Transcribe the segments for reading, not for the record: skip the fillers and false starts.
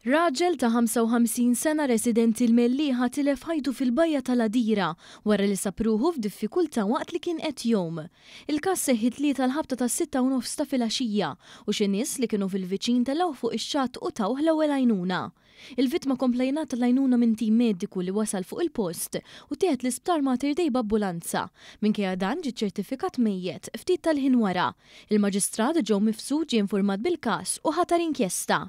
Raġel ta' 55 sena resident il-Melliħa tilef ħajtu fil-bajja tal-Adira wara li sapruħu f'diffikultà waqt li kien qed jom. Il-każ seħħit li tal-ħabta ta' 6:30 ta' filgħaxija u xi nies li kienu fil-viċin telgħu fuq ix-xatt u tawh l-ewwel għajnuna. Il-vittma komplejnat tal-għajnuna minn tim mediku li wasal fuq il-post u tieħed l-isptar Mater Dei b'ambulanza. Minkejja dan ġie ċertifikat mejjed ftit tal-ħin wara. Il-Maġistrat Joe Mifsud ġie infurmat bil-każ u ħatar inkjesta.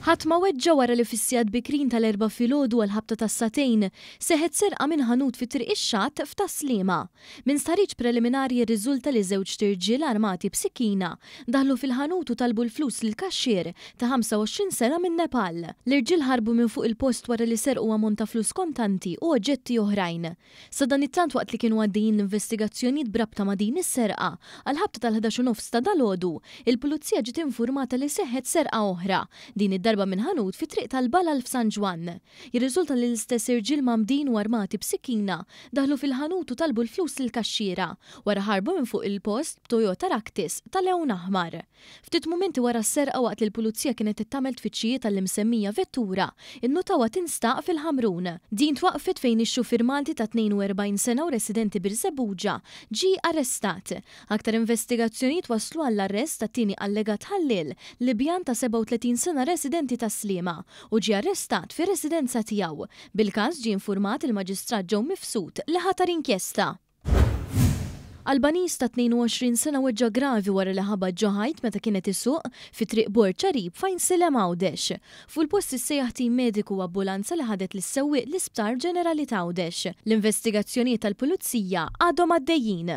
Ħadd ma weġġa wara li fis-sigħat bikrin tal-4 filgħodu għall-ħabta tas-satejn seħħet serqa minn ħanut fi triq ix-xatt f'Taslima. Minn stħarriġ preliminarji rriżulta li żewġ tirġiel armati b'sikkina daħlu fil-ħanut u talbu l-flus lill-kaxxier ta' 25 sena minn Nepal. L-irġiel ħarbu minn fuq il-post wara li serqu ammont ta' flus kontanti u oġġetti oħrajn. Sa dan it-tant waqt li kienu għaddejjin l-investigazzjonijiet brabta ma' din is-serqa għall-ħabta tal-11:30 ta' dalgħodu, il-pulizija ġiet infurmata li seħħet serqa oħra. Din id-darba minn ħanut fi triq tal-Balal f'San Ġwan. Jirriżulta li l-istess irġiel mamdin u armati b'sikkina daħlu fil-ħanut u talbu l-flus lill-kaxxiera wara ħarbu minn fuq il-post b'Toyota Raktis tal-lewn aħmar. Ftit mumenti wara s-serqa waqt li l-pulizija kienet tagħmel tfittxijiet tal-imsemmija vettura, in-nutawa tinstaq fil-Ħamrun. Din twaqfet fejn ix-xufier Malti ta' 42 sena u residenti bir-Żebbuġa ġie arrestat. Aktar investigazzjonijiet waslu għall-arrest tat-tieni allegat ħallil Libjan ta' 37 sena residenti ta' Slima u ġie arrestat fir-residenza tiegħu. Bil-każ ġie infurmat il-Maġistrat Joe Mifsud li ħatar inkjesta. Albaniż ta' 22 sena weġġa gravi wara li ħabad ġo ħajt meta kienet isuq fi triq Bord Ċarib fejn Silem Għawdex. Fuq il-post issejjaħ tim mediku u ambulanza li ħadet lis-sewwieq l-Isptar Ġenerali ta' Għawdex. L-investigazzjonijiet tal-Pulizija għadhom għaddejjin.